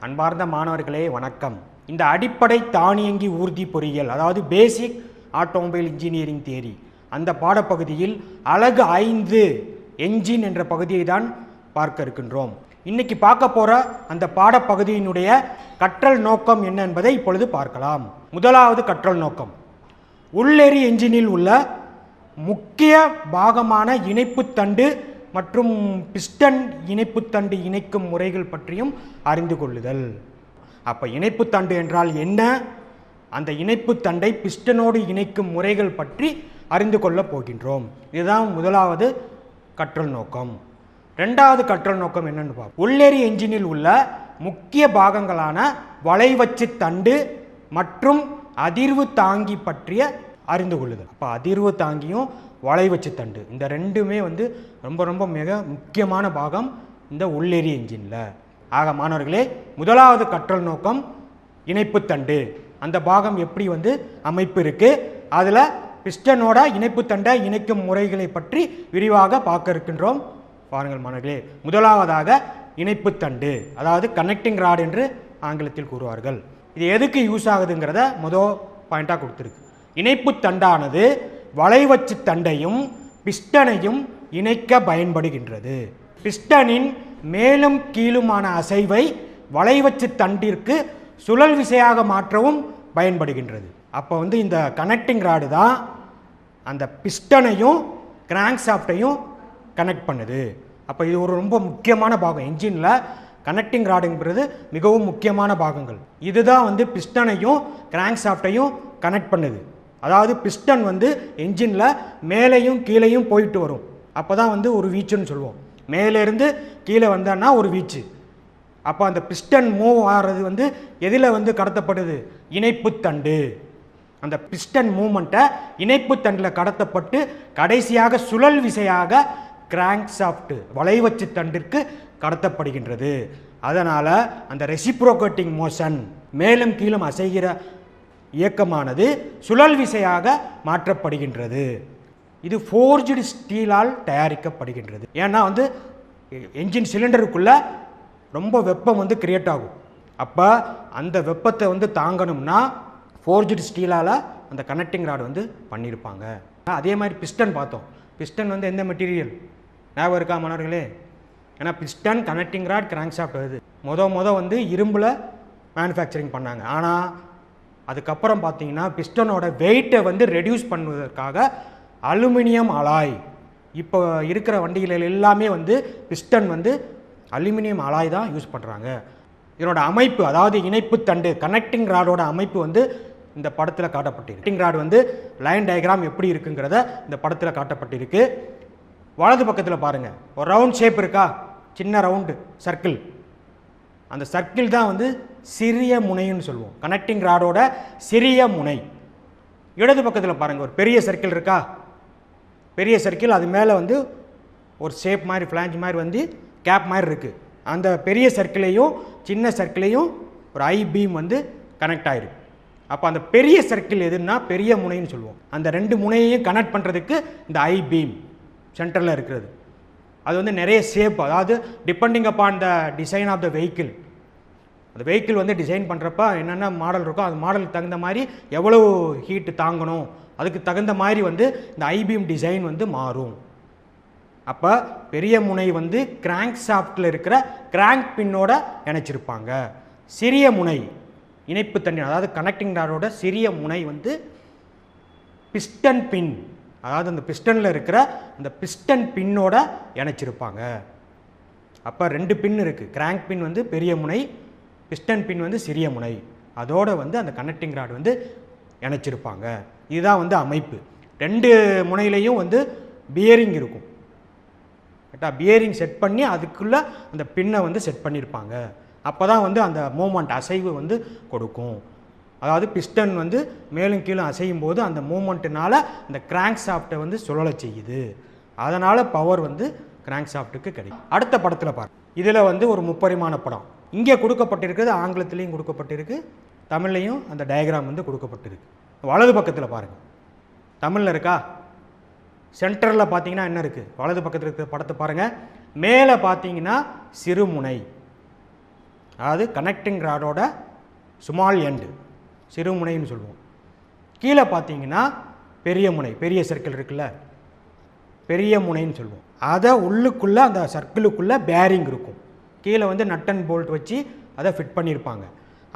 அன்பார்ந்த மாணவர்களே வணக்கம். இந்த அடிப்படை தானியங்கி ஊர்தி பொறியியல், அதாவது பேசிக் ஆட்டோமொபைல் இன்ஜினியரிங் தியரி, அந்த பாடப்பகுதியில் அலகு 5 என்ஜின் என்ற பகுதியை தான் பார்க்க இருக்கின்றோம். இன்னைக்கு பார்க்க போற அந்த பாடப்பகுதியினுடைய கற்றல் நோக்கம் என்ன என்பதை இப்பொழுது பார்க்கலாம். முதலாவது கற்றல் நோக்கம், உள்ளெறி என்ஜினில் உள்ள முக்கிய பாகமான இணைப்புத்தண்டு மற்றும் பிஸ்டன் இணைப்புத்தண்டு இணைக்கும் முறைகள் பற்றியும் அறிந்து கொள்ளுதல். அப்போ இணைப்புத்தண்டு என்றால் என்ன, அந்த இணைப்புத்தண்டை பிஸ்டனோடு இணைக்கும் முறைகள் பற்றி அறிந்து கொள்ளப் போகின்றோம். இதுதான் முதலாவது கற்றல் நோக்கம். ரெண்டாவது கற்றல் நோக்கம் என்னன்னு பார்ப்போம். உள்ளெறி என்ஜினில் உள்ள முக்கிய பாகங்களான வளைவச்சு தண்டு மற்றும் அதிர்வு தாங்கி பற்றிய அறிந்து கொள்ளுதல். அப்போ அதிர்வு தாங்கியும் வளைவச்சு தண்டு இந்த ரெண்டுமே ரொம்ப மிக முக்கியமான பாகம் இந்த உள்ளெறி என்ஜினில். ஆக மாணவர்களே, முதலாவது கற்றல் நோக்கம் இணைப்புத்தண்டு, அந்த பாகம் எப்படி அமைப்பு இருக்கு, அதில் பிஸ்டனோட இணைப்புத்தண்டை இணைக்கும் முறைகளை பற்றி விரிவாக பார்க்க இருக்கின்றோம். பாருங்கள் மாணவர்களே, முதலாவதாக இணைப்புத்தண்டு, அதாவது கனெக்டிங் ராட் என்று ஆங்கிலத்தில் கூறுவார்கள். இது எதுக்கு யூஸ் ஆகுதுங்கிறத முதல் பாயிண்டாக கொடுத்துருக்கு. இணைப்புத்தண்டானது வளைவச்சு தண்டையும் பிஸ்டனையும் இணைக்க பயன்படுகின்றது. பிஸ்டனின் மேலும் கீழுமான அசைவை வளைவச்சு தண்டிற்கு சுழல் விசையாக மாற்றவும் பயன்படுகின்றது. அப்போ இந்த கனெக்டிங் ராடு தான் அந்த பிஸ்டனையும் கிராங்க் ஷாஃப்டையும் கனெக்ட் பண்ணுது. அப்போ இது ஒரு ரொம்ப முக்கியமான பாகம். என்ஜினில் கனெக்டிங் ராடுங்கிறது மிகவும் முக்கியமான பாகங்கள். இதுதான் பிஸ்டனையும் கிராங்க் ஷாஃப்டையும் கனெக்ட் பண்ணுது. அதாவது பிஸ்டன் என்ஜினில் மேலேயும் கீழேயும் போயிட்டு வரும். அப்போ தான் ஒரு வீச்சுன்னு சொல்லுவோம். மேலேருந்து கீழே வந்தோன்னா ஒரு வீச்சு. அப்போ அந்த பிஸ்டன் மூவ் ஆகிறது எதில் கடத்தப்படுது, இணைப்புத்தண்டு. அந்த பிஸ்டன் மூவ்மெண்ட்டை இணைப்புத்தண்டில் கடத்தப்பட்டு கடைசியாக சுழல் விசையாக கிராங்க் ஷாஃப்ட் வளைவச்சு தண்டிற்கு கடத்தப்படுகின்றது. அதனால் அந்த ரெசிப்ரோகேட்டிங் மோஷன், மேலும் கீழும் அசைகிற இயக்கமானது சுழல் விசையாக மாற்றப்படுகின்றது. இது ஃபோர்ஜ்டு ஸ்டீலால் தயாரிக்கப்படுகின்றது. ஏன்னா என்ஜின் சிலிண்டருக்குள்ள ரொம்ப வெப்பம் கிரியேட் ஆகும். அப்போ அந்த வெப்பத்தை தாங்கணும்னா ஃபோர்ஜ்டு ஸ்டீலால் அந்த கனெக்டிங் ராடு பண்ணியிருப்பாங்க. அதே மாதிரி பிஸ்டன் பார்த்தோம். பிஸ்டன் எந்த மெட்டீரியல் ஞாபகம் இருக்கா மாணவர்களே? ஏன்னா piston, connecting rod, crank shaft வருது முத இரும்பில் மேனுஃபேக்சரிங் பண்ணாங்க. ஆனால் அதுக்கப்புறம் பார்த்தீங்கன்னா பிஸ்டனோட வெயிட்டை ரெடியூஸ் பண்ணுவதற்காக அலுமினியம் அலாய், இப்போ இருக்கிற வண்டிகளில் எல்லாமே பிஸ்டன் அலுமினியம் அலாய் தான் யூஸ் பண்ணுறாங்க. இதனோட அமைப்பு, அதாவது இணைப்புத்தண்டு கனெக்டிங் ராடோட அமைப்பு இந்த படத்தில் காட்டப்பட்டிருக்கு. கனெக்டிங் ராட் லைன் டயக்ராம் எப்படி இருக்குங்கிறத இந்த படத்தில் காட்டப்பட்டிருக்கு. வலது பக்கத்தில் பாருங்கள், ஒரு ரவுண்ட் ஷேப் இருக்கா, சின்ன ரவுண்டு சர்க்கிள். அந்த சர்க்கிள் தான் சிறிய முனைன்னு சொல்லுவோம், கனெக்டிங் ராடோட சிறிய முனை. இடது பக்கத்தில் பாருங்கள், ஒரு பெரிய சர்க்கிள் இருக்கா, பெரிய சர்க்கிள். அது மேலே ஒரு ஷேப் மாதிரி ஃப்ளாஞ்ச் மாதிரி கேப் மாதிரி இருக்குது. அந்த பெரிய சர்க்கிளையும் சின்ன சர்க்கிளையும் ஒரு ஐ பீம் கனெக்ட் ஆகிருக்கு. அப்போ அந்த பெரிய சர்க்கிள் எதுன்னா பெரிய முனைன்னு சொல்லுவோம். அந்த ரெண்டு முனையையும் கனெக்ட் பண்ணுறதுக்கு இந்த ஐ பீம் சென்டரில் இருக்கிறது. அது நிறைய ஷேப், அதாவது depending upon the design of the vehicle. அந்த வெஹிக்கிள் டிசைன் பண்ணுறப்ப என்னென்ன மாடல் இருக்கோ அது மாடலுக்கு தகுந்த மாதிரி எவ்வளோ ஹீட்டு தாங்கணும், அதுக்கு தகுந்த மாதிரி இந்த ஐபீம் டிசைன் மாறும். அப்போ பெரிய முனை கிராங்க் ஷாஃப்டில் இருக்கிற கிராங்க் பின்னோட இணைச்சிருப்பாங்க. சிறிய முனை இணைப்பு தண்ணி, அதாவது கனெக்டிங் ராடோட சிறிய முனை பிஸ்டன் பின், அதாவது அந்த பிஸ்டனில் இருக்கிற அந்த பிஸ்டன் பின்னோட இணைச்சிருப்பாங்க. அப்போ ரெண்டு பின் இருக்குது. கிராங்க் பின் பெரிய முனை, பிஸ்டன் பின் சிறிய முனை. அதோடு அந்த கனெக்டிங் ராட் இணைச்சிருப்பாங்க. இதுதான் அமைப்பு. ரெண்டு முனையிலையும் பியரிங் இருக்கும். கரெக்டாக பியரிங் செட் பண்ணி அதுக்குள்ளே அந்த பின்னை செட் பண்ணியிருப்பாங்க. அப்போ தான் அந்த மூமெண்ட் அசைவு கொடுக்கும். அதாவது பிஸ்டன் மேலும் கீழும் அசையும் போது அந்த மூமெண்ட்டுனால அந்த கிராங்க் ஷாஃப்டை சுழலை செய்யுது. அதனால் பவர் கிராங்க் ஷாஃப்ட்டுக்கு கிடைக்கும். அடுத்த படத்தில் பாருங்கள், இதில் ஒரு முப்பரிமாண படம் இங்கே கொடுக்கப்பட்டிருக்குது, ஆங்கிலத்திலையும் கொடுக்கப்பட்டிருக்கு, தமிழ்லையும் அந்த டயக்ராம் கொடுக்கப்பட்டிருக்கு. வலது பக்கத்தில் பாருங்கள், தமிழில் இருக்கா, சென்டரில் பார்த்தீங்கன்னா என்ன இருக்குது, வலது பக்கத்தில் இருக்கிற படத்தை பாருங்கள். மேலே பார்த்தீங்கன்னா சிறுமுனை, அதாவது கனெக்டிங் ராடோட ஸ்மால் எண்டு, சிறுமுனைன்னு சொல்லுவோம். கீழே பார்த்தீங்கன்னா பெரிய முனை, பெரிய சர்க்கிள் இருக்குல்ல, பெரிய முனைன்னு சொல்லுவோம். அதை உள்ளுக்குள்ளே அந்த சர்க்கிளுக்குள்ளே பேரிங் இருக்கும். கீழே வந்து நட் அண்ட் போல்ட் வச்சு அதை ஃபிட் பண்ணியிருப்பாங்க.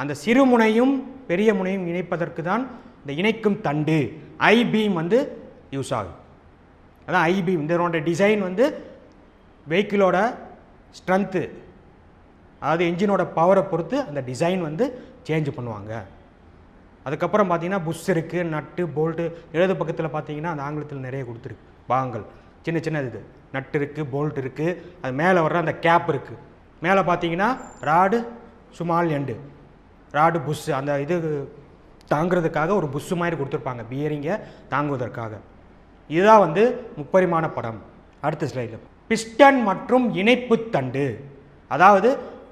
அந்த சிறுமுனையும் பெரிய முனையும் இணைப்பதற்கு தான் இந்த இணைக்கும் தண்டு ஐபீம் வந்து யூஸ் ஆகும். அதான் ஐபீம். இதனோட டிசைன் வந்து வெஹிக்கிளோட ஸ்ட்ரென்த்து, அதாவது என்ஜினோட பவரை பொறுத்து அந்த டிசைன் வந்து சேஞ்ச் பண்ணுவாங்க. அதுக்கப்புறம் பார்த்தீங்கன்னா புஷ் இருக்குது, நட்டு போல்ட்டு. இடது பக்கத்தில் பார்த்தீங்கன்னா அந்த ஆங்கிலத்தில் நிறைய கொடுத்துருக்கு பாகங்கள், சின்ன சின்ன இது நட்டு இருக்குது, போல்ட் இருக்குது. அது மேலே வர்ற அந்த கேப் இருக்குது. மேலே பார்த்தீங்கன்னா rod small end, rod bush, அந்த இது தாங்கிறதுக்காக ஒரு புஷ் மாதிரி கொடுத்துருப்பாங்க பியரிங்கை தாங்குவதற்காக. இதுதான் வந்து முப்பரிமாண படம். அடுத்த ஸ்லைடில் பிஸ்டன் மற்றும் இணைப்பு தண்டு, அதாவது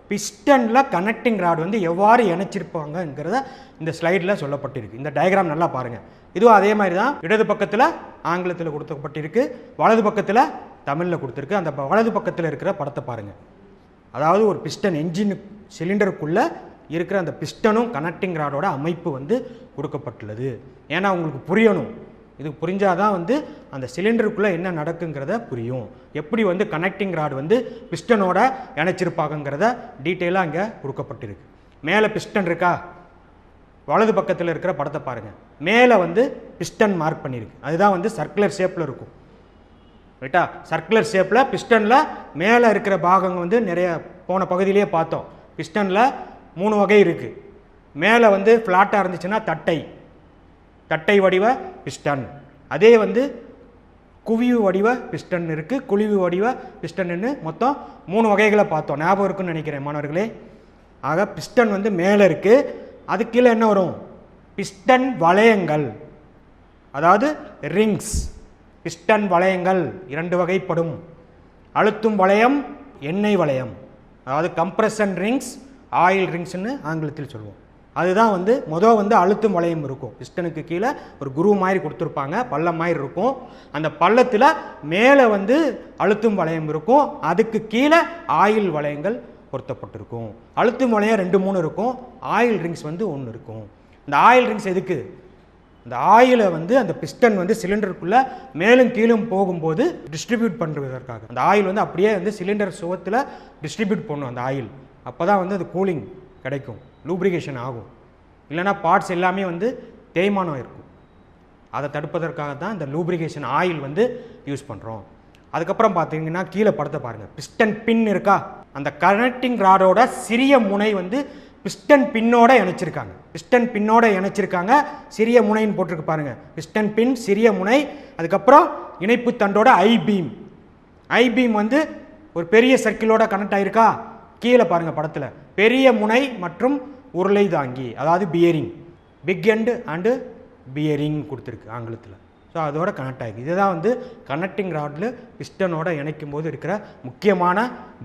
பிஸ்டனில் கனெக்டிங் ராட் வந்து எவ்வாறு இணைச்சிருப்பாங்கங்கிறத இந்த ஸ்லைடில் சொல்லப்பட்டிருக்கு. இந்த டயக்ராம் நல்லா பாருங்கள். இதுவும் அதே மாதிரி தான். இடது பக்கத்தில் ஆங்கிலத்தில் கொடுக்கப்பட்டிருக்கு, வலது பக்கத்தில் தமிழில் கொடுத்துருக்கு. அந்த வலது பக்கத்தில் இருக்கிற படத்தை பாருங்கள். அதாவது ஒரு பிஸ்டன் என்ஜின் சிலிண்டருக்குள்ளே இருக்கிற அந்த பிஸ்டனும் கனெக்டிங் ராடோட அமைப்பு வந்து கொடுக்கப்பட்டுள்ளது. ஏன்னா உங்களுக்கு புரியணும், இது புரிஞ்சாதான் வந்து அந்த சிலிண்டருக்குள்ளே என்ன நடக்குங்கிறத புரியும். எப்படி வந்து கனெக்டிங் ராட் வந்து பிஸ்டனோட இணைச்சிருப்பாங்கங்கிறத டீட்டெயிலாக அங்கே கொடுக்கப்பட்டிருக்கு. மேலே பிஸ்டன் இருக்கா, வலது பக்கத்தில் இருக்கிற படத்தை பாருங்கள். மேலே வந்து பிஸ்டன் மார்க் பண்ணியிருக்கு. அதுதான் வந்து சர்க்குலர் ஷேப்பில் இருக்கும். ரைட்டா? சர்க்குலர் ஷேப்பில் பிஸ்டனில் மேலே இருக்கிற பாகங்கள் வந்து நிறைய போன பகுதியிலேயே பார்த்தோம். பிஸ்டனில் 3 வகை இருக்குது. மேலே வந்து ஃப்ளாட்டாக இருந்துச்சுன்னா தட்டை வடிவ பிஸ்டன். அதே வந்து குவிவு வடிவ பிஸ்டன் இருக்குது, குழிவு வடிவ பிஸ்டன்னு மொத்தம் 3 வகைகளை பார்த்தோம். ஞாபகம் இருக்குன்னு நினைக்கிறேன் மாணவர்களே. ஆக பிஸ்டன் வந்து மேலே இருக்குது. அது கீழே என்ன வரும்? பிஸ்டன் வளையங்கள், அதாவது ரிங்ஸ். பிஸ்டன் வளையங்கள் 2 வகைப்படும். அழுத்தும் வளையம், எண்ணெய் வளையம், அதாவது கம்ப்ரெஷன் ரிங்ஸ், ஆயில் ரிங்ஸ்னு ஆங்கிலத்தில் சொல்லுவோம். அதுதான் வந்து மொதல் வந்து அழுத்தும் வளையம் இருக்கும். பிஸ்டனுக்கு கீழே ஒரு குரு மாதிரி கொடுத்துருப்பாங்க, பள்ளம் மாதிரி இருக்கும். அந்த பள்ளத்தில் மேலே வந்து அழுத்தும் வளையம் இருக்கும், அதுக்கு கீழே ஆயில் வளையங்கள் பொருத்தப்பட்டிருக்கும். அழுத்தும் வளையம் 2-3 இருக்கும், ஆயில் ரிங்ஸ் வந்து 1 இருக்கும். இந்த ஆயில் ரிங்ஸ் எதுக்கு? இந்த ஆயிலை வந்து அந்த பிஸ்டன் வந்து சிலிண்டருக்குள்ளே மேலும் கீழும் போகும்போது டிஸ்ட்ரிபியூட் பண்ணுறதற்காக. அந்த ஆயில் வந்து அப்படியே வந்து சிலிண்டர் சுவத்தில் டிஸ்ட்ரிபியூட் பண்ணும் அந்த ஆயில். அப்போ தான் வந்து அது கூலிங் கிடைக்கும், லூப்ரிகேஷன் ஆகும். இல்லைனா பார்ட்ஸ் எல்லாமே வந்து தேய்மானம் இருக்கும். அதை தடுப்பதற்காக தான் இந்த லூப்ரிகேஷன் ஆயில் வந்து யூஸ் பண்ணுறோம். அதுக்கப்புறம் பார்த்தீங்கன்னா கீழே படத்தை பாருங்கள். பிஸ்டன் பின் இருக்கா? அந்த கனெக்டிங் ராடோட சிறிய முனை வந்து பிஸ்டன் பின்னோட இணைச்சிருக்காங்க. பிஸ்டன் பின்னோட இணைச்சிருக்காங்க, சிறிய முனைன்னு போட்டிருக்கு பாருங்கள். பிஸ்டன் பின், சிறிய முனை. அதுக்கப்புறம் இணைப்பு தண்டோட ஐபீம். ஐபீம் வந்து ஒரு பெரிய சர்க்கிளோட கனெக்ட் ஆகிருக்கா? கீழே பாருங்கள் படத்தில். பெரிய முனை மற்றும் உருளை தாங்கி, அதாவது bearing, big end and bearing கொடுத்துருக்கு ஆங்கிலத்தில். ஸோ அதோட கனெக்ட் ஆகிருக்கு. இதுதான் வந்து கனெக்டிங் ராடில் பிஸ்டனோட இணைக்கும் போது இருக்கிற முக்கியமான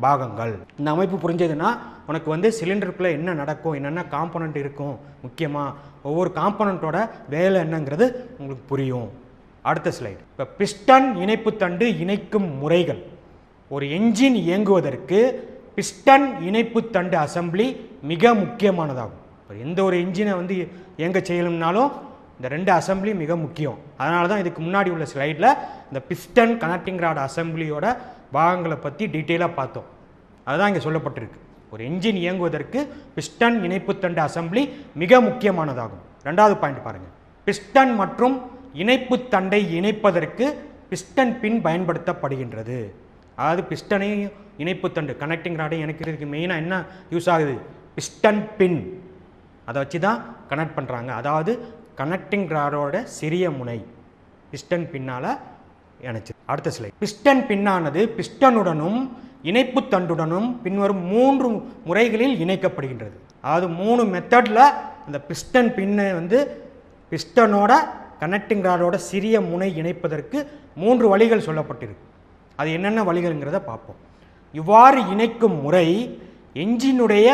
பாகங்கள். இந்த அமைப்பு புரிஞ்சதுன்னா உனக்கு வந்து சிலிண்டருக்குள்ளே என்ன நடக்கும், என்னென்ன காம்பனண்ட் இருக்கும், முக்கியமாக ஒவ்வொரு காம்பனண்ட்டோட வேலை என்னங்கிறது உங்களுக்கு புரியும். அடுத்த ஸ்லைடு. இப்போ பிஸ்டன் இணைப்பு தண்டு இணைக்கும் முறைகள். ஒரு என்ஜின் இயங்குவதற்கு பிஸ்டன் இணைப்பு தண்டு அசம்பிளி மிக முக்கியமானதாகும். இப்போ எந்த ஒரு என்ஜினை வந்து இயங்க செய்யணும்னாலும் இந்த 2 அசம்பிளி மிக முக்கியம். அதனால தான் இதுக்கு முன்னாடி உள்ள ஸ்லைடில் இந்த பிஸ்டன் கனெக்டிங் ராட் அசம்பிளியோட பாகங்களை பற்றி டீட்டெயிலாக பார்த்தோம். அதுதான் இங்கே சொல்லப்பட்டிருக்கு. ஒரு என்ஜின் இயங்குவதற்கு பிஸ்டன் இணைப்பு தண்டு அசம்பிளி மிக முக்கியமானதாகும். 2வது பாயிண்ட் பாருங்கள். பிஸ்டன் மற்றும் இணைப்பு தண்டை இணைப்பதற்கு பிஸ்டன் பின் பயன்படுத்தப்படுகின்றது. அதாவது பிஸ்டனையும் இணைப்பு தண்டு கனெக்டிங் ராடையும் இணைக்கிறதுக்கு மெயினாக என்ன யூஸ் ஆகுது? பிஸ்டன் பின். அதை வச்சு தான் கனெக்ட் பண்ணுறாங்க. அதாவது கனெக்டிங் ராடோட சிறிய முனை பிஸ்டன் பின்னால் இணைச்சு. அடுத்த ஸ்லைட். பிஸ்டன் பின்னானது பிஸ்டனுடனும் இணைப்பு தண்டுடனும் பின்வரும் 3 முறைகளில் இணைக்கப்படுகின்றது. அதாவது 3 மெத்தடில் அந்த பிஸ்டன் பின்னை வந்து பிஸ்டனோட கனெக்டிங் ராடோட சிறிய முனை இணைப்பதற்கு 3 வழிகள் சொல்லப்பட்டிருக்கு. அது என்னென்ன வழிகள்ங்கிறத பார்ப்போம். இவ்வாறு இணைக்கும் முறை என்ஜினுடைய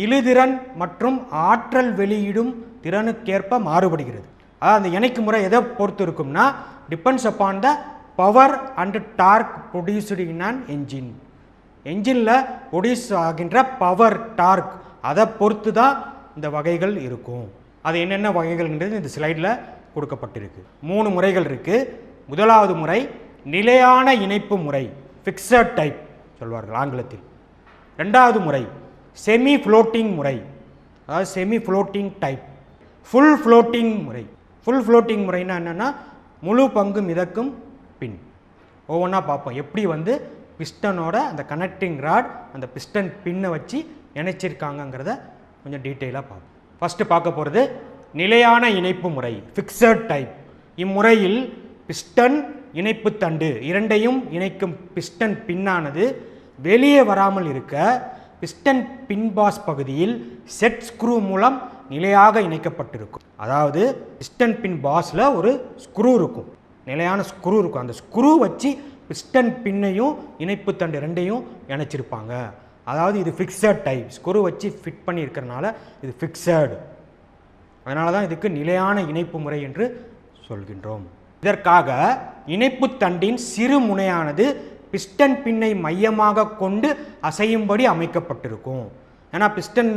இழுதிறன் மற்றும் ஆற்றல் வெளியிடும் திறனுக்கேற்ப மாறுபடுகிறது. அதாவது அந்த இணைக்கும் முறை எதை பொறுத்து இருக்கும்னா, depends upon the power and torque produced in an engine. என்ஜினில் ப்ரொடியூஸ் ஆகின்ற பவர், டார்க் அதை பொறுத்து தான் இந்த வகைகள் இருக்கும். அது என்னென்ன வகைகள்ன்றது இந்த ஸ்லைடில் கொடுக்கப்பட்டிருக்கு. 3 முறைகள் இருக்குது. முதலாவது முறை நிலையான இணைப்பு முறை, ஃபிக்ஸட் டைப் சொல்வார்கள் ஆங்கிலத்தில். ரெண்டாவது முறை செமி ஃப்ளோட்டிங் முறை, அதாவது semi floating type. Full floating முறை. ஃபுல் ஃப்ளோட்டிங் முறைன்னா என்னென்னா முழு பங்கு மிதக்கும் பின். ஒவ்வொன்றா பார்ப்போம். எப்படி வந்து பிஸ்டனோட அந்த கனெக்டிங் ராட் அந்த பிஸ்டன் பின்னை வச்சு இணைச்சிருக்காங்கங்கிறத கொஞ்சம் டீட்டெயிலாக பார்ப்போம். ஃபஸ்ட்டு பார்க்க போகிறது நிலையான இணைப்பு முறை, ஃபிக்ஸட் டைப். இம்முறையில் பிஸ்டன் இணைப்பு தண்டு இரண்டையும் இணைக்கும் பிஸ்டன் பின்னானது வெளியே வராமல் இருக்க பிஸ்டன் பின்பாஸ் பகுதியில் செட் ஸ்க்ரூ மூலம் நிலையாக இணைக்கப்பட்டிருக்கும். அதாவது பிஸ்டன் பின் பாஸில் ஒரு ஸ்க்ரூ இருக்கும், நிலையான ஸ்க்ரூ இருக்கும். அந்த ஸ்க்ரூ வச்சு பிஸ்டன் பின்னையும் இணைப்பு தண்டு ரெண்டையும் இணைச்சிருப்பாங்க. அதாவது இது ஃபிக்ஸட் டைப், ஸ்க்ரூ வச்சு ஃபிட் பண்ணி இருக்கிறனால இது ஃபிக்ஸடு. அதனால தான் இதுக்கு நிலையான இணைப்பு முறை என்று சொல்கின்றோம். இதற்காக இணைப்பு தண்டின் சிறு முனையானது பிஸ்டன் பின்னை மையமாக கொண்டு அசையும்படி அமைக்கப்பட்டிருக்கும். ஏன்னா பிஸ்டன்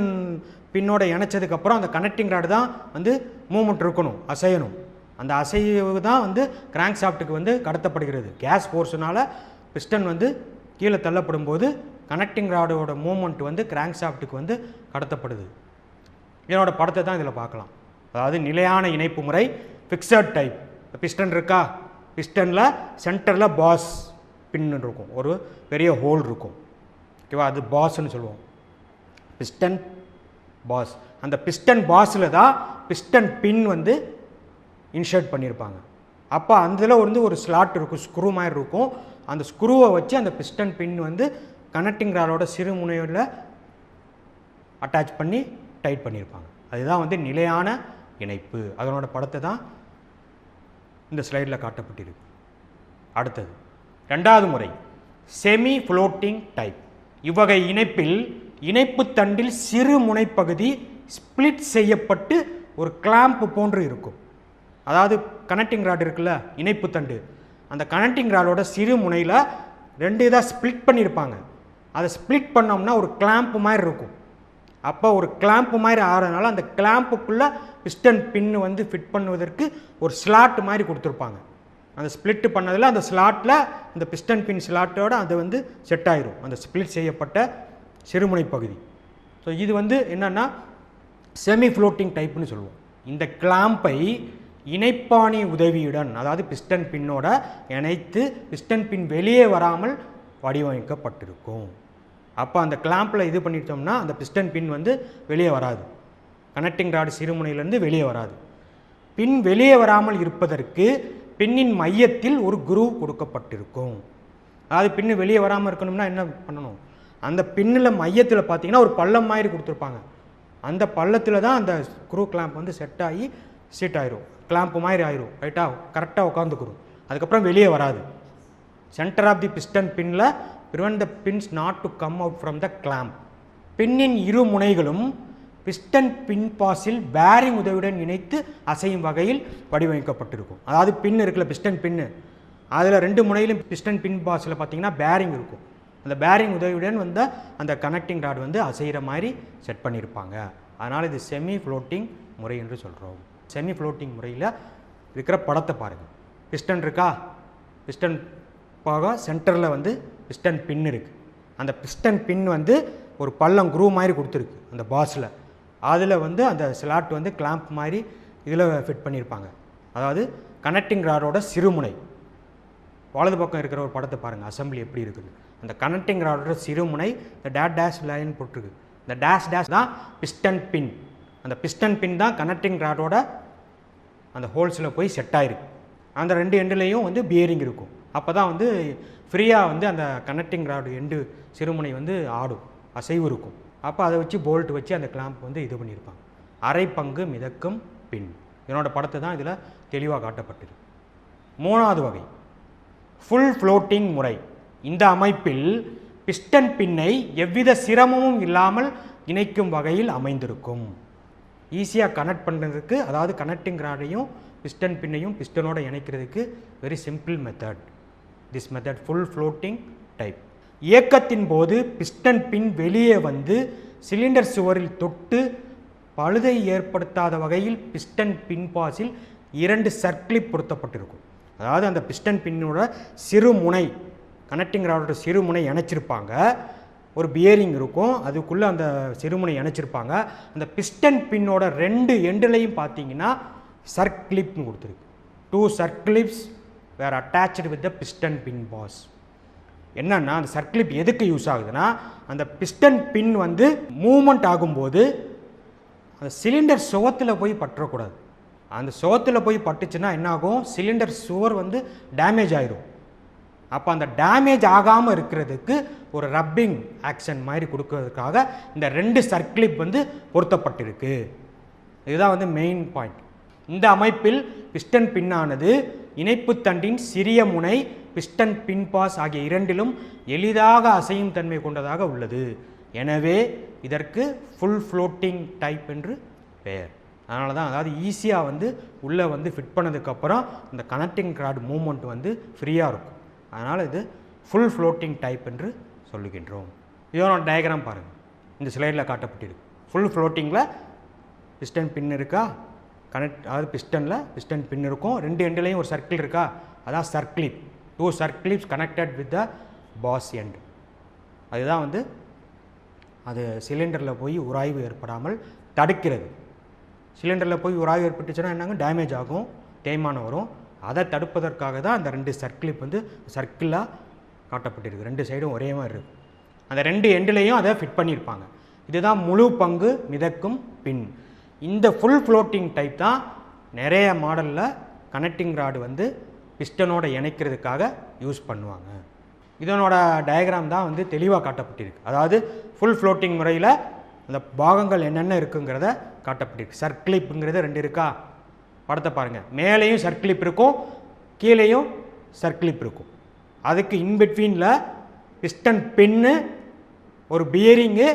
பின்னோட இணைச்சதுக்கப்புறம் அந்த கனெக்டிங் ராடு தான் வந்து மூவ்மெண்ட் இருக்கணும், அசையணும். அந்த அசைவு தான் வந்து கிராங்க் ஷாஃப்ட்டுக்கு வந்து கடத்தப்படுகிறது. கேஸ் ஃபோர்ஸுனால பிஸ்டன் வந்து கீழே தள்ளப்படும் போது கனெக்டிங் ராடோட மூவ்மெண்ட் வந்து கிராங்க் ஷாஃப்ட்டுக்கு வந்து கடத்தப்படுது. இதனோட படத்தை தான் இதில் பார்க்கலாம். அதாவது நிலையான இணைப்பு முறை, ஃபிக்ஸட் டைப். பிஸ்டன் இருக்கா, பிஸ்டனில் சென்டரில் பாஸ் பின் இருக்கும், ஒரு பெரிய ஹோல் இருக்கும், ஓகேவா? அது பாஸ்ன்னு சொல்லுவோம், பிஸ்டன் பாஸ். அந்த பிஸ்டன் பாஸில் தான் பிஸ்டன் பின் வந்து இன்ஷர்ட் பண்ணியிருப்பாங்க. அப்போ அதில் வந்து ஒரு ஸ்லாட் இருக்கும், ஸ்க்ரூ மாதிரி இருக்கும். அந்த ஸ்க்ரூவை வச்சு அந்த பிஸ்டன் பின் வந்து கனெக்டிங் ராடோட சிறு முனையில் அட்டாச் பண்ணி டைட் பண்ணியிருப்பாங்க. அதுதான் வந்து நிலையான இணைப்பு. அதனோட படத்தை தான் இந்த ஸ்லைடில் காட்டப்பட்டிருக்கு. அடுத்தது ரெண்டாவது முறை செமி ஃப்ளோட்டிங் டைப். இவ்வகை இணைப்பில் இணைப்பு தண்டில் சிறு முனைப்பகுதி ஸ்பிளிட் செய்யப்பட்டு ஒரு கிளாம்ப் போன்று இருக்கும். அதாவது கனெக்டிங் ராட் இருக்குல்ல, இணைப்பு தண்டு, அந்த கனெக்டிங் ராடோட சிறு முனையில் 2 இதாக ஸ்பிளிட் பண்ணியிருப்பாங்க. அதை ஸ்பிளிட் பண்ணோம்னா ஒரு கிளாம்ப் மாதிரி இருக்கும். அப்போ ஒரு கிளாம்ப் மாதிரி ஆகிறதுனால அந்த கிளாம்புக்குள்ளே பிஸ்டன் பின்னு வந்து ஃபிட் பண்ணுவதற்கு ஒரு ஸ்லாட் மாதிரி கொடுத்துருப்பாங்க. அந்த ஸ்பிளிட் பண்ணதில் அந்த ஸ்லாட்டில் அந்த பிஸ்டன் பின் ஸ்லாட்டோட அது வந்து செட் ஆயிரும், அந்த ஸ்பிளிட் செய்யப்பட்ட சிறுமுனை பகுதி. ஸோ இது வந்து என்னென்னா செமி ஃப்ளோட்டிங் டைப்னு சொல்லுவோம். இந்த கிளாம்பை இணைப்பாணி உதவியுடன், அதாவது பிஸ்டன் பின்னோட இணைத்து பிஸ்டன் பின் வெளியே வராமல் வடிவமைக்கப்பட்டிருக்கும். அப்போ அந்த கிளாம்பில் இது பண்ணிட்டோம்னா அந்த பிஸ்டன் பின் வந்து வெளியே வராது, கனெக்டிங் ராடு சிறுமுனையிலேருந்து வெளியே வராது. பின் வெளியே வராமல் இருப்பதற்கு பின்னின் மையத்தில் ஒரு குரூவ் கொடுக்கப்பட்டிருக்கும். அதாவது பின்னு வெளியே வராமல் இருக்கணும்னா என்ன பண்ணணும், அந்த பின்னில் மையத்தில் பார்த்தீங்கன்னா ஒரு பள்ளம் மாதிரி கொடுத்துருப்பாங்க. அந்த பள்ளத்தில் தான் அந்த ஸ்க்ரூ கிளாம்ப் வந்து செட் ஆகி சீட் ஆயிரும், கிளாம்ப் மாதிரி ஆயிரும், ரைட்டாக கரெக்டாக உட்காந்துக்கிறோம். அதுக்கப்புறம் வெளியே வராது. சென்டர் ஆஃப் தி பிஸ்டன் பின்னில் prevent the pins not to come out from the clamp. பின்னின் இரு முனைகளும் பிஸ்டன் பின் பாஸில் பேரிங் உதவியுடன் இணைத்து அசையும் வகையில் வடிவமைக்கப்பட்டிருக்கும். அதாவது பின் இருக்குல்ல, பிஸ்டன் பின்னு, அதில் 2 முனையிலும் பிஸ்டன் பின் பாஸில் பார்த்தீங்கன்னா பேரிங் இருக்கும். அந்த பேரிங் உதவியுடன் வந்து அந்த கனெக்டிங் ராட் வந்து அசைகிற மாதிரி செட் பண்ணியிருப்பாங்க. அதனால் இது செமி ஃப்ளோட்டிங் முறை என்று சொல்கிறோம். செமி ஃப்ளோட்டிங் முறையில் இருக்கிற படத்தை பாருங்கள். பிஸ்டன் இருக்கா, பிஸ்டன் பாக சென்டரில் வந்து பிஸ்டன் பின் இருக்குது. அந்த பிஸ்டன் பின் வந்து ஒரு பள்ளம் குரூ மாதிரி கொடுத்துருக்கு அந்த பாஸில். அதில் வந்து அந்த ஸ்லாட் வந்து கிளாம்ப் மாதிரி இதில் ஃபிட் பண்ணியிருப்பாங்க. அதாவது கனெக்டிங் ராடோட சிறுமுனை. வலது பக்கம் இருக்கிற ஒரு படத்தை பாருங்கள், அசம்பிளி எப்படி இருக்குது. அந்த கனெக்டிங் ராடோட சிறுமுனை இந்த டேஷ் லைன் போட்டிருக்கு. இந்த டேஷ் தான் பிஸ்டன் பின். அந்த பிஸ்டன் பின் தான் கனெக்டிங் ராடோட அந்த ஹோல்ஸில் போய் செட் ஆகிருக்கு. அந்த 2 எண்டுலேயும் வந்து பியரிங் இருக்கும். அப்போ தான் வந்து ஃப்ரீயாக வந்து அந்த கனெக்டிங் ராடு எண்டு சிறுமுனை வந்து ஆடும், அசைவு இருக்கும். அப்போ அதை வச்சு போல்ட் வச்சு அந்த கிளாம்ப் வந்து இது பண்ணியிருப்பாங்க. அரை பங்கு மிதக்கும் பின். இதனோட படத்தை தான் இதில் தெளிவாக காட்டப்பட்டிருக்கு. 3வது வகை ஃபுல் ஃப்ளோட்டிங் முறை. இந்த அமைப்பில் பிஸ்டன் பின்னை எவ்வித சிரமமும் இல்லாமல் இணைக்கும் வகையில் அமைந்திருக்கும். ஈஸியாக கனெக்ட் பண்ணுறதுக்கு, அதாவது கனெக்டிங் ராடையும் பிஸ்டன் பின்னையும் பிஸ்டனோட இணைக்கிறதுக்கு very simple method. This method full floating type. இயக்கத்தின் போது பிஸ்டன் பின் வெளியே வந்து சிலிண்டர் சுவரில் தொட்டு பழுதை ஏற்படுத்தாத வகையில் பிஸ்டன் பின் பாஸில் 2 சர்க்கிளிப் பொருத்தப்பட்டிருக்கும். அதாவது அந்த பிஸ்டன் பின்னோட சிறுமுனை, கனெக்டிங் ராடோட சிறுமுனை இணைச்சிருப்பாங்க. ஒரு பியரிங் இருக்கும், அதுக்குள்ளே அந்த சிறுமுனை இணைச்சிருப்பாங்க. அந்த பிஸ்டன் பின்னோட 2 எண்டுலையும் பார்த்தீங்கன்னா சர்க்கிளிப்னு கொடுத்துருக்கு. 2 circlips were attached with the piston pin boss. என்னன்னா அந்த சர்க்கிளிப் எதுக்கு யூஸ் ஆகுதுன்னா, அந்த பிஸ்டன் பின் வந்து மூவ்மெண்ட் ஆகும்போது அந்த சிலிண்டர் சுவத்தில் போய் பற்றக்கூடாது. அந்த சுவத்தில் போய் பட்டுச்சுன்னா என்ன ஆகும், சிலிண்டர் சுவர் வந்து டேமேஜ் ஆயிடும். அப்போ அந்த டேமேஜ் ஆகாமல் இருக்கிறதுக்கு ஒரு ரப்பிங் ஆக்ஷன் மாதிரி கொடுக்கறதுக்காக இந்த 2 சர்க்கிளிப் வந்து பொருத்தப்பட்டிருக்கு. இதுதான் வந்து மெயின் பாயிண்ட். இந்த அமைப்பில் பிஸ்டன் பின்னானது இணைப்பு தண்டின் சிறிய முனை, பிஸ்டன் பின் பாஸ் ஆகிய இரண்டிலும் எளிதாக அசையும் தன்மை கொண்டதாக உள்ளது. எனவே இதற்கு ஃபுல் ஃப்ளோட்டிங் டைப் என்று பெயர். அதனால தான், அதாவது ஈஸியாக வந்து உள்ளே வந்து ஃபிட் பண்ணதுக்கப்புறம் இந்த கனெக்டிங் ராட் மூவ்மெண்ட் வந்து ஃப்ரீயாக இருக்கும். அதனால் இது ஃபுல் ஃப்ளோட்டிங் டைப் என்று சொல்லுகின்றோம். இதோட டயக்ராம் பாருங்கள், இந்த ஸ்லைடில் காட்டப்பட்டிருக்கு. ஃபுல் ஃப்ளோட்டிங்கில் பிஸ்டன் பின் இருக்கா, அதாவது பிஸ்டனில் பிஸ்டன் பின் இருக்கும், 2 எண்டுலையும் ஒரு சர்க்கிள் இருக்கா, அதான் circlip. 2 circlips connected with the boss end. அதுதான் வந்து அது சிலிண்டரில் போய் உராய்வு ஏற்படாமல் தடுக்கிறது. சிலிண்டரில் போய் உராய்வு ஏற்பட்டுச்சுன்னா என்னங்க, டேமேஜ் ஆகும், தேய்மானம் வரும். அதை தடுப்பதற்காக தான் அந்த 2 சர்க்கிளிப் வந்து சர்க்கிளாக காட்டப்பட்டிருக்கு. 2 சைடும் ஒரே மாதிரி இருக்குது. அந்த 2 எண்டுலையும் அதை ஃபிட் பண்ணியிருப்பாங்க. இதுதான் முழு பங்கு மிதக்கும் பின். இந்த ஃபுல் ஃப்ளோட்டிங் டைப் தான் நிறைய மாடலில் கனெக்டிங் ராடு வந்து பிஸ்டனோட இணைக்கிறதுக்காக யூஸ் பண்ணுவாங்க. இதனோட டயக்ராம் தான் வந்து தெளிவாக காட்டப்பட்டிருக்கு. அதாவது ஃபுல் ஃப்ளோட்டிங் முறையில் அந்த பாகங்கள் என்னென்ன இருக்குங்கிறத காட்டப்பட்டிருக்கு. சர்க்கிளிப்புங்கிறது 2 இருக்கா, படத்தை பாருங்கள். மேலேயும் சர்க்கிளிப் இருக்கும், கீழேயும் சர்க்கிளிப் இருக்கும். அதுக்கு இன்பிட்வீனில் பிஸ்டன் பின்னு, ஒரு பியரிங்கு,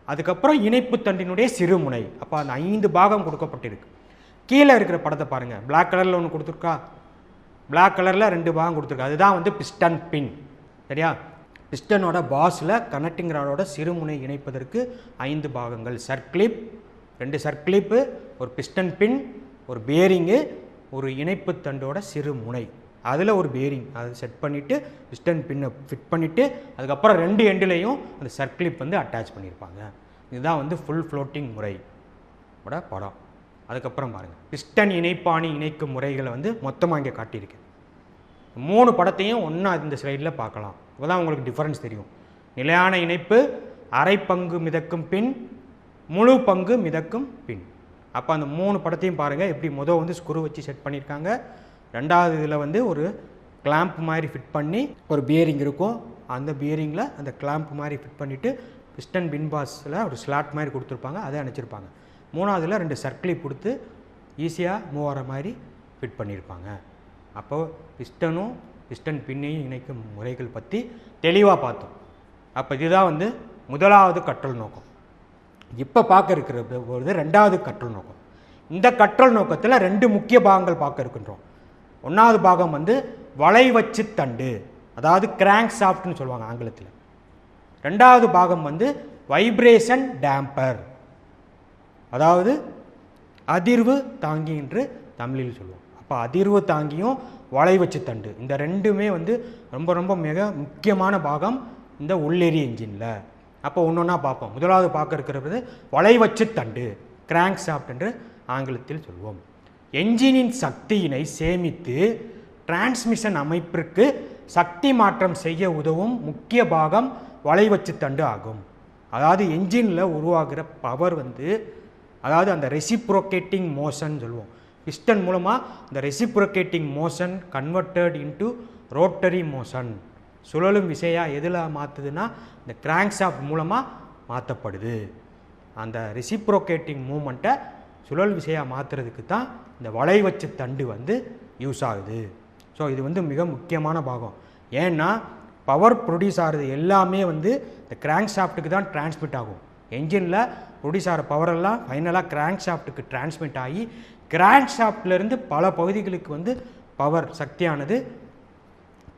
அதுக்கப்புறம் இணைப்பு தண்டினுடைய சிறுமுனை. அப்போ அந்த 5 பாகம் கொடுக்கப்பட்டிருக்கு. கீழே இருக்கிற படத்தை பாருங்கள், பிளாக் கலரில் ஒன்று கொடுத்துருக்கா, பிளாக் கலரில் 2 பாகம் கொடுத்துருக்கு. அதுதான் வந்து பிஸ்டன் பின். சரியா? பிஸ்டனோட பாஸில் கனெக்டிங் ராடோட சிறுமுனை இணைப்பதற்கு 5 பாகங்கள். சர்க்கிளிப், 2 சர்க்கிளிப்பு, ஒரு பிஸ்டன் பின், ஒரு பேரிங்கு, ஒரு இணைப்பு தண்டோட சிறுமுனை, அதில் ஒரு பேரிங், அதை செட் பண்ணிவிட்டு பிஸ்டன் பின்னை ஃபிட் பண்ணிவிட்டு அதுக்கப்புறம் 2 எண்டுலேயும் அந்த சர்க்கிளிப் வந்து அட்டாச் பண்ணியிருப்பாங்க. இதுதான் வந்து ஃபுல் ஃப்ளோட்டிங் முறையோட படம். அதுக்கப்புறம் பாருங்கள், பிஸ்டன் இணைப்பாணி இணைக்கும் முறைகளை வந்து மொத்தமாக இங்கே காட்டியிருக்கேன். 3 படத்தையும் ஒன்றா இந்த ஸ்லைடில் பார்க்கலாம். இப்போ தான் உங்களுக்கு டிஃபரன்ஸ் தெரியும். நிலையான இணைப்பு, அரை பங்கு மிதக்கும் பின், முழு பங்கு மிதக்கும் பின். அப்போ அந்த 3 படத்தையும் பாருங்கள், எப்படி வந்து ஸ்க்ரூ வச்சு செட் பண்ணியிருக்காங்க. 2வது இதில் வந்து ஒரு கிளாம்ப் மாதிரி ஃபிட் பண்ணி ஒரு பியரிங் இருக்கும், அந்த பியரிங்கில் அந்த கிளாம்ப் மாதிரி ஃபிட் பண்ணிவிட்டு பிஸ்டன் பின் பாஸில் ஒரு ஸ்லாட் மாதிரி கொடுத்துருப்பாங்க, அதை அணைச்சிருப்பாங்க. 3வதுல 2 சர்க்கிளிப் கொடுத்து ஈஸியாக மூவ் ஆகிற மாதிரி ஃபிட் பண்ணியிருப்பாங்க. அப்போது பிஸ்டனும் பிஸ்டன் பின்னையும் இணைக்கும் முறைகள் பற்றி தெளிவாக பார்த்தோம். அப்போ இதுதான் வந்து முதலாவது கற்றல் நோக்கம். இப்போ பார்க்க இருக்கிற பொழுது 2வது கற்றல் நோக்கம். இந்த கற்றல் நோக்கத்தில் 2 முக்கிய பாகங்கள் பார்க்க இருக்கின்றோம். 1வது பாகம் வந்து வளைவச்சு தண்டு, அதாவது கிராங்க் ஷாஃப்ட்னு சொல்லுவாங்க ஆங்கிலத்தில். 2வது பாகம் வந்து வைப்ரேஷன் டேம்பர், அதாவது அதிர்வு தாங்கி என்று தமிழில் சொல்லுவோம். அப்போ அதிர்வு தாங்கியும் வளைவச்சு தண்டு, இந்த 2மே வந்து ரொம்ப ரொம்ப மிக முக்கியமான பாகம் இந்த உள்ளெரி என்ஜினில். அப்போ ஒன்றா பார்ப்போம். முதலாவது பார்க்க இருக்கிறது வளைவச்சு தண்டு, கிராங்க் ஷாஃப்ட் என்று ஆங்கிலத்தில் சொல்வோம். என்ஜினின் சக்தியினை சேமித்து டிரான்ஸ்மிஷன் அமைப்பிற்கு சக்தி மாற்றம் செய்ய உதவும் முக்கிய பாகம் வளைவச்சு தண்டு ஆகும். அதாவது என்ஜினில் உருவாகிற பவர் வந்து, அதாவது அந்த ரெசிப்ரோகேட்டிங் மோஷன் சொல்லுவோம். பிஸ்டன் மூலமாக இந்த reciprocating motion converted into rotary motion, சுழலும் விசையாக எதில் மாற்றுதுன்னா இந்த கிராங்க் ஷாஃப்ட் மூலமாக மாற்றப்படுது. அந்த ரெசிப்ரோகேட்டிங் மூமெண்ட்டை சுழல் விசையாக மாற்றுறதுக்கு தான் இந்த வளைவச்சு தண்டு வந்து யூஸ் ஆகுது. ஸோ இது வந்து மிக முக்கியமான பாகம். ஏன்னா பவர் ப்ரொடியூஸ் ஆகிறது எல்லாமே வந்து இந்த கிராங்க் ஷாஃப்ட்டுக்கு தான் டிரான்ஸ்மிட் ஆகும். என்ஜினில் ப்ரொடியூஸ் ஆகிற பவரெல்லாம் ஃபைனலாக கிராங்க் ஷாஃப்ட்டுக்கு டிரான்ஸ்மிட் ஆகி கிராங்க் ஷாஃப்ட்லேருந்து பல பகுதிகளுக்கு வந்து பவர் சக்தியானது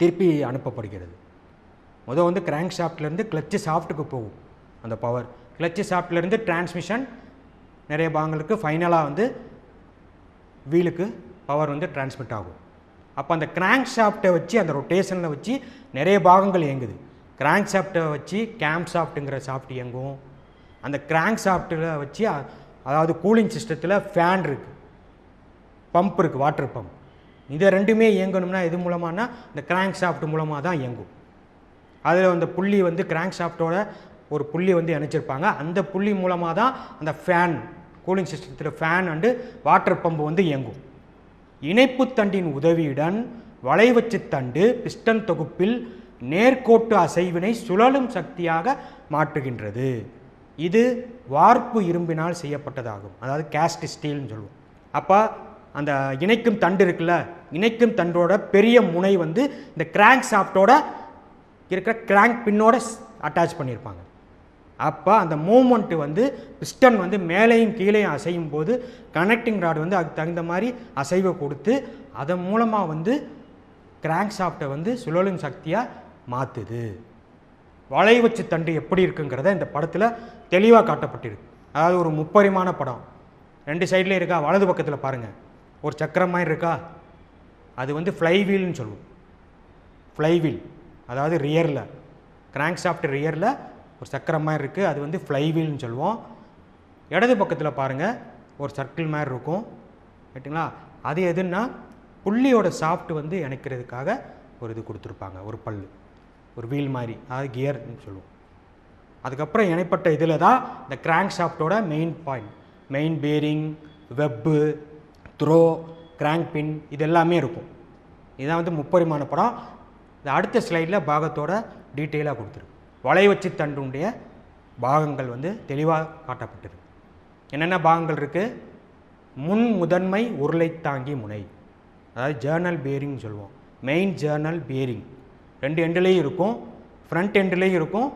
திருப்பி அனுப்பப்படுகிறது. வந்து கிராங்க் ஷாஃப்ட்லேருந்து கிளச்சு ஷாஃப்ட்டுக்கு போகும் அந்த பவர். கிளச்சு ஷாஃப்ட்லேருந்து டிரான்ஸ்மிஷன் நிறைய பாகங்களுக்கு ஃபைனலாக வந்து வீலுக்கு பவர் வந்து டிரான்ஸ்மிட் ஆகும். அப்போ அந்த கிராங்க் ஷாஃப்ட்டை வச்சு அந்த ரொட்டேஷனில் வச்சு நிறைய பாகங்கள் இயங்குது. கிராங்க் ஷாஃப்ட்டை வச்சு கேம் ஷாஃப்ட்டுங்கிற ஷாஃப்ட் இயங்கும். அந்த கிராங்க் ஷாஃப்ட்டில் வச்சு அதாவது கூலிங் சிஸ்டத்தில் ஃபேன் இருக்குது, பம்ப் இருக்குது, வாட்டர் பம்ப். இதை ரெண்டுமே இயங்கணும்னா எது மூலமானா இந்த கிராங்க் ஷாஃப்ட் மூலமாக தான் இயங்கும். அதில் அந்த புள்ளி வந்து கிராங்க் ஷாஃப்ட்டோட ஒரு புள்ளி வந்து இணைச்சிருப்பாங்க. அந்த புள்ளி மூலமாக தான் அந்த ஃபேன் கூலிங் சிஸ்டத்தில் ஃபேன் அண்டு வாட்டர் பம்பு வந்து இயங்கும். இணைப்பு தண்டின் உதவியுடன் வளைவச்சு தண்டு பிஸ்டன் தொகுப்பில் நேர்கோட்டு அசைவினை சுழலும் சக்தியாக மாற்றுகின்றது. இது வார்ப்பு இரும்பினால் செய்யப்பட்டதாகும், அதாவது கேஸ்ட் ஸ்டீல்னு சொல்லுவோம். அப்போ அந்த இணைக்கும் தண்டு இருக்குல்ல, இணைக்கும் தண்டோட பெரிய முனை வந்து இந்த கிராங்க் ஷாஃப்ட்டோட இருக்கிற கிராங்க் பின்னோட அட்டாச் பண்ணியிருப்பாங்க. அப்போ அந்த மூமெண்ட்டு வந்து பிஸ்டன் வந்து மேலேயும் கீழேயும் அசையும் போது கனெக்டிங் ராடு வந்து அதுக்கு தகுந்த மாதிரி அசைவை கொடுத்து அதன் மூலமாக வந்து கிராங்க் ஷாஃப்ட்டை வந்து சுழலும் சக்தியாக மாற்றுது. வளைவச்சு தண்டு எப்படி இருக்குங்கிறத இந்த படத்தில் தெளிவாக காட்டப்பட்டிருக்கு. அதாவது ஒரு முப்பரிமாண படம், 2 சைட்லேயும் இருக்கா. வலது பக்கத்தில் பாருங்கள், ஒரு சக்கரம் மாதிரி இருக்கா, அது வந்து ஃப்ளைவீல்னு சொல்லுவோம். ஃப்ளைவீல் அதாவது ரியரில், கிராங்க் ஷாஃப்ட் ரியரில் ஒரு சக்கரம் மாதிரி இருக்குது, அது வந்து ஃப்ளைவீல்னு சொல்லுவோம். இடது பக்கத்தில் பாருங்கள், ஒரு சர்க்கிள் மாதிரி இருக்கும், ரைட்டுங்களா. அது எதுன்னா புள்ளியோட ஷாஃப்ட் வந்து இணைக்கிறதுக்காக ஒரு இது கொடுத்துருப்பாங்க, ஒரு பல், ஒரு வீல் மாதிரி, அதாவது கியர்னு சொல்லுவோம். அதுக்கப்புறம் இணைப்பட்ட இதில் தான் இந்த கிராங்க் ஷாஃப்ட்டோட main point, main bearing, web, throw, crank pin, இது எல்லாமே இருக்கும். இதுதான் வந்து முப்பரிமாண படம். இந்த அடுத்த ஸ்லைடில் பாகத்தோட டீட்டெயிலாக கொடுத்துருக்கு. வளைவச்சு தண்டுடைய பாகங்கள் வந்து தெளிவாக காட்டப்பட்டிருக்கு. என்னென்ன பாகங்கள் இருக்குது? முன் முதன்மை உருளை தாங்கி முனை, அதாவது ஜேர்னல் பேரிங் சொல்லுவோம். மெயின் ஜேர்னல் பேரிங் 2 எண்டுலேயும் இருக்கும், ஃப்ரண்ட் எண்டுலேயும் இருக்கும்,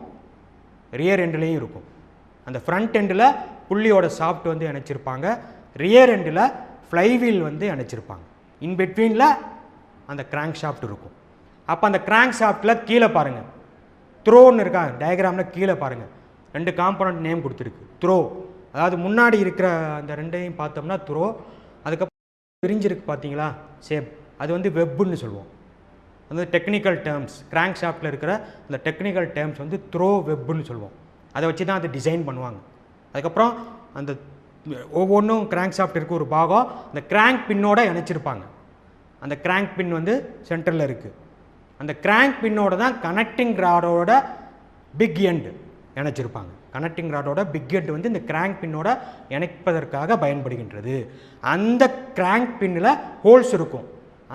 ரியர் எண்டுலேயும் இருக்கும். அந்த ஃப்ரண்ட் எண்டில் புள்ளியோட ஷாஃப்ட் வந்து இணைச்சிருப்பாங்க, ரியர் எண்டில் ஃப்ளைவீல் வந்து இணைச்சிருப்பாங்க. இன் பிட்வீனில் அந்த கிராங்க் ஷாஃப்ட் இருக்கும். அப்போ அந்த கிராங்க் ஷாஃப்ட்டில் கீழே பாருங்கள் த்ரோன்னு இருக்கா, டயக்ராமில் கீழே பாருங்கள் 2 காம்பனண்ட் நேம் கொடுத்துருக்கு. த்ரோ அதாவது முன்னாடி இருக்கிற அந்த 2ஐயும் பார்த்தோம்னா த்ரோ, அதுக்கப்புறம் பிரிஞ்சிருக்கு பார்த்தீங்களா ஷேப், அது வந்து வெப்புன்னு சொல்லுவோம். அந்த டெக்னிக்கல் டேர்ம்ஸ், கிராங்க் ஷாஃப்ட்டில் இருக்கிற அந்த டெக்னிக்கல் டேர்ம்ஸ் வந்து த்ரோ வெப்புன்னு சொல்லுவோம். அதை வச்சு தான் அதை டிசைன் பண்ணுவாங்க. அதுக்கப்புறம் அந்த ஒவ்வொன்றும் கிராங்க் ஷாஃப்ட் இருக்க ஒரு பாகம் அந்த கிராங்க் பின்னோட இணைச்சிருப்பாங்க. அந்த கிராங்க் பின் வந்து சென்டரில் இருக்குது. அந்த கிராங்க் பின்னோட தான் கனெக்டிங் ராடோட பிக் எண்ட் இணைச்சிருப்பாங்க. கனெக்டிங் ராடோட பிக் எண்ட் வந்து இந்த கிராங்க் பின்னோட இணைப்பதற்காக பயன்படுகின்றது. அந்த கிராங்க் பின்னில் ஹோல்ஸ் இருக்கும்.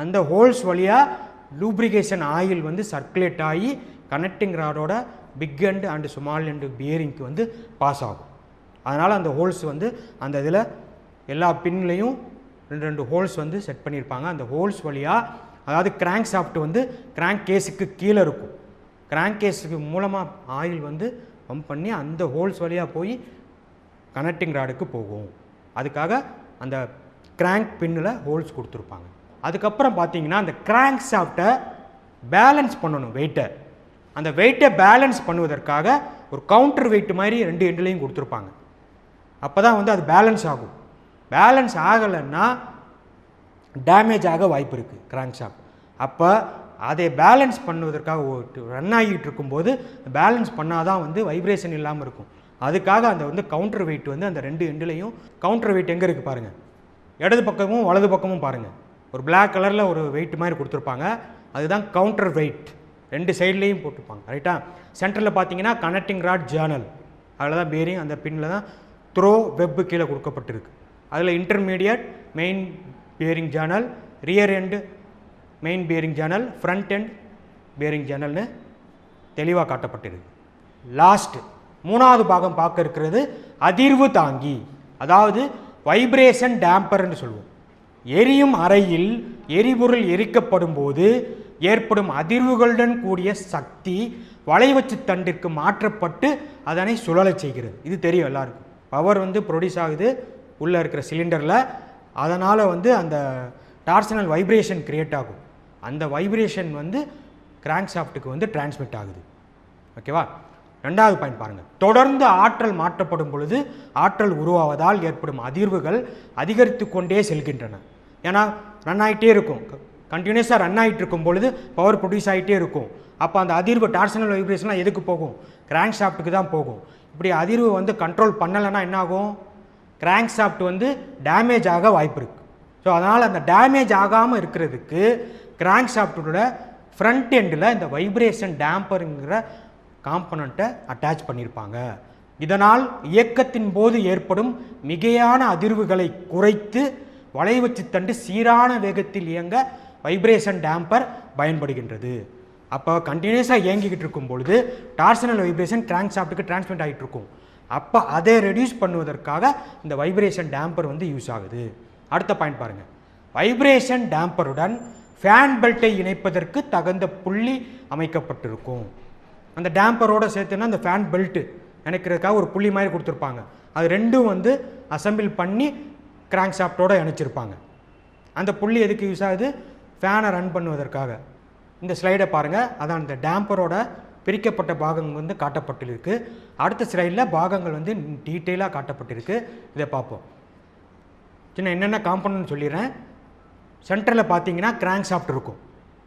அந்த ஹோல்ஸ் வழியாக லூப்ரிகேஷன் ஆயில் வந்து சர்க்குலேட் ஆகி கனெக்டிங் ராடோட big end and small end பியரிங்க்கு வந்து பாஸ் ஆகும். அதனால் அந்த ஹோல்ஸ் வந்து அந்த இதில் எல்லா பின்லையும் 2 ஹோல்ஸ் வந்து செட் பண்ணியிருப்பாங்க. அந்த ஹோல்ஸ் வழியாக, அதாவது கிராங்க் ஷாஃப்ட் வந்து கிராங்க் கேஸுக்கு கீழே இருக்கும். கிராங்க் கேஸுக்கு மூலமாக ஆயில் வந்து பம்ப் பண்ணி அந்த ஹோல்ஸ் வழியாக போய் கனெக்டிங் ராடுக்கு போகும். அதுக்காக அந்த கிராங்க் பின்னில் ஹோல்ஸ் கொடுத்துருப்பாங்க. அதுக்கப்புறம் பார்த்தீங்கன்னா அந்த கிராங்க் ஷாஃப்ட்டை பேலன்ஸ் பண்ணணும் வெயிட்டை. அந்த வெயிட்டை பேலன்ஸ் பண்ணுவதற்காக ஒரு கவுண்டர் வெயிட் மாதிரி 2 எண்டுலையும் கொடுத்துருப்பாங்க. அப்போ தான் வந்து அது பேலன்ஸ் ஆகும். பேலன்ஸ் ஆகலைன்னா டேமேஜ் ஆக வாய்ப்பு இருக்குது கிராங்க் ஷாஃப்ட். அப்போ அதை பேலன்ஸ் பண்ணுவதற்காக ரன் ஆகிட்டு இருக்கும்போது பேலன்ஸ் பண்ணால் தான் வந்து வைப்ரேஷன் இல்லாமல் இருக்கும். அதுக்காக அந்த வந்து கவுண்டர் வெயிட் வந்து அந்த 2 எண்டுலையும், கவுண்டர் வெயிட் எங்கே இருக்குது பாருங்கள், இடது பக்கமும் வலது பக்கமும் பாருங்கள், ஒரு பிளாக் கலரில் ஒரு வெயிட் மாதிரி கொடுத்துருப்பாங்க. அதுதான் கவுண்டர் வெயிட். 2 சைட்லேயும் போட்டுருப்பாங்க, ரைட்டா. சென்டரில் பார்த்தீங்கன்னா கனெக்டிங் ராட் ஜேர்னல், அதில் தான் பேரிங், அந்த பின்னில் தான் த்ரோ வெப்பு கீழே கொடுக்கப்பட்டிருக்கு. அதில் intermediate main bearing journal, rear end main bearing journal, front end bearing ஜேர்னல்னு தெளிவாக காட்டப்பட்டிருக்கு. லாஸ்ட் 3வது பாகம் பார்க்க இருக்கிறது அதிர்வு தாங்கி, அதாவது வைப்ரேஷன் டேம்பர்னு சொல்லுவோம். எரியும் அறையில் எரிபொருள் எரிக்கப்படும் போது ஏற்படும் அதிர்வுகளுடன் கூடிய சக்தி வளைவச்சு தண்டிற்கு மாற்றப்பட்டு அதனை சுழலச் செய்கிறது. இது தெரியும் எல்லாருக்கும். பவர் வந்து ப்ரொடியூஸ் ஆகுது உள்ளே இருக்கிற சிலிண்டரில், அதனால் வந்து அந்த டார்சனல் வைப்ரேஷன் கிரியேட் ஆகும். அந்த வைப்ரேஷன் வந்து கிராங்க் ஷாஃப்ட்டுக்கு வந்து டிரான்ஸ்மிட் ஆகுது. ஓகேவா. ரெண்டாவது பாயிண்ட் பாருங்கள், தொடர்ந்து ஆற்றல் மாற்றப்படும் பொழுது ஆற்றல் உருவாவதால் ஏற்படும் அதிர்வுகள் அதிகரித்து கொண்டே செல்கின்றன. ஏன்னா ரன் ஆகிட்டே இருக்கும், கண்டினியூஸாக ரன் ஆகிட்டு இருக்கும் பொழுது பவர் ப்ரொடியூஸ் ஆகிட்டே இருக்கும். அப்போ அந்த அதிர்வு டார்சனல் வைப்ரேஷன்லாம் எதுக்கு போகும்? கிராங்க் ஷாஃப்ட்டுக்கு தான் போகும். இப்படி அதிர்வு வந்து கண்ட்ரோல் பண்ணலைன்னா என்ன ஆகும்? கிராங்க் ஷாஃப்ட் வந்து டேமேஜ் ஆக வாய்ப்பு இருக்குது. ஸோ அதனால் அந்த டேமேஜ் ஆகாமல் இருக்கிறதுக்கு கிராங்க் ஷாஃப்ட்டோட ஃப்ரண்ட் எண்டில் இந்த வைப்ரேஷன் டேம்பருங்கிற காம்பனண்ட்டை அட்டாச் பண்ணியிருப்பாங்க. இதனால் இயக்கத்தின் போது ஏற்படும் மிகையான அதிர்வுகளை குறைத்து வளைவச்சு தண்டு சீரான வேகத்தில் இயங்க வைப்ரேஷன் டேம்பர் பயன்படுகின்றது. அப்போ கண்டினியூஸாக இயங்கிக்கிட்டு இருக்கும் பொழுது டார்சனல் வைப்ரேஷன் கிராங்க் ஷாஃப்ட்டுக்கு டிரான்ஸ்மிட் ஆகிட்டு இருக்கும். அப்போ அதை ரெடியூஸ் பண்ணுவதற்காக இந்த வைப்ரேஷன் டேம்பர் வந்து யூஸ் ஆகுது. அடுத்த பாயிண்ட் பாருங்கள், வைப்ரேஷன் டேம்பருடன் ஃபேன் பெல்ட்டை இணைப்பதற்கு தகுந்த புள்ளி அமைக்கப்பட்டிருக்கும். அந்த டேம்பரோடு சேர்த்துன்னா அந்த ஃபேன் பெல்ட்டு இணைக்கிறதுக்காக ஒரு புள்ளி மாதிரி கொடுத்துருப்பாங்க. அது ரெண்டும் வந்து அசம்பிள் பண்ணி கிராங்க் ஷாஃப்ட்டோடு இணைச்சிருப்பாங்க. அந்த புள்ளி எதுக்கு யூஸ் ஆகுது? ஃபேனை ரன் பண்ணுவதற்காக. இந்த ஸ்லைடை பாருங்கள், அதான் இந்த டேம்பரோட பிரிக்கப்பட்ட பாகங்கள் வந்து காட்டப்பட்டிருக்கு. அடுத்த ஸ்லைடில் பாகங்கள் வந்து டீட்டெயிலாக காட்டப்பட்டிருக்கு. இதை பார்ப்போம். சின்ன என்னென்ன காம்பனன்ட் சொல்லிடுறேன். சென்டரில் பார்த்தீங்கன்னா கிராங்க் ஷாஃப்ட் இருக்கும்.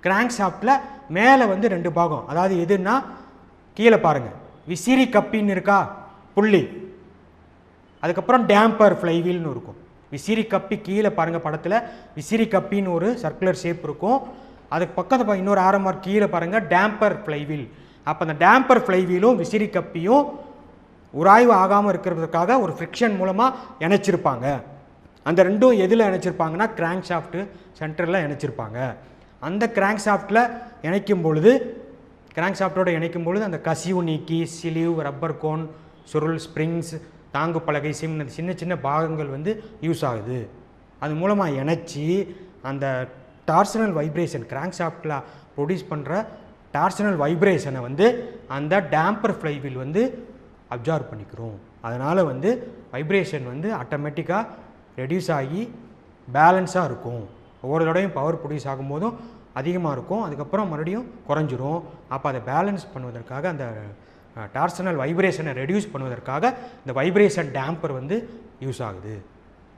கிராங்க் ஷாஃப்ட்டில் மேலே வந்து 2 பாகம், அதாவது எதுன்னா கீழே பாருங்கள் விசிறி கப்பின்னு இருக்கா புள்ளி, அதுக்கப்புறம் டேம்பர் ஃப்ளைவீல்னு இருக்கும். விசிறி கப்பி கீழே பாருங்கள் படத்தில் விசிறி கப்பின்னு ஒரு சர்க்குலர் ஷேப் இருக்கும். அதுக்கு பக்கத்தில் இன்னொரு ஆரமார் கீழே பாருங்கள் டேம்பர் ஃப்ளைவீல். அப்போ அந்த டேம்பர் ஃப்ளைவீலும் விசிறி கப்பியும் உராய்வு ஆகாமல் இருக்கிறதுக்காக ஒரு ஃப்ரிக்ஷன் மூலமாக இணைச்சிருப்பாங்க. அந்த ரெண்டும் எதில் இணைச்சிருப்பாங்கன்னா கிராங்க் ஷாஃப்ட்டு சென்டரில் இணைச்சிருப்பாங்க. அந்த கிராங்க் ஷாஃப்ட்டில் இணைக்கும் பொழுது கிராங்க் ஷாஃப்ட்டோடு இணைக்கும் பொழுது அந்த கசிவு நீக்கி சிலிவ், ரப்பர் கோன், சுருள், ஸ்ப்ரிங்ஸ், தாங்கு பலகை, சின்ன சின்ன பாகங்கள் வந்து யூஸ் ஆகுது. அது மூலமாக இணைச்சி அந்த டார்சனல் வைப்ரேஷன் கிராங்க் ஷாஃப்ட்டில் ப்ரொடியூஸ் பண்ணுற டார்சனல் வைப்ரேஷனை வந்து அந்த டேம்பர் ஃப்ளைவீல் வந்து அப்சார்வ் பண்ணிக்கிறோம். அதனால் வந்து வைப்ரேஷன் வந்து ஆட்டோமேட்டிக்காக ரெடியூஸ் ஆகி பேலன்ஸாக இருக்கும். ஒவ்வொரு தடவையும் பவர் ப்ரொடியூஸ் ஆகும்போதும் அதிகமாக இருக்கும், அதுக்கப்புறம் மறுபடியும் குறைஞ்சிரும். அப்போ அதை பேலன்ஸ் பண்ணுவதற்காக அந்த டார்சனல் வைப்ரேஷனை ரெடியூஸ் பண்ணுவதற்காக இந்த வைப்ரேஷன் டேம்பர் வந்து யூஸ் ஆகுது.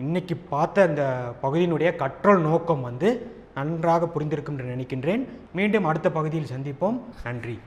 இன்றைக்கி பார்த்த இந்த பகுதியினுடைய கற்றல் நோக்கம் வந்து நன்றாக புரிந்திருக்கும் என்று நினைக்கின்றேன். மீண்டும் அடுத்த பகுதியில் சந்திப்போம். நன்றி.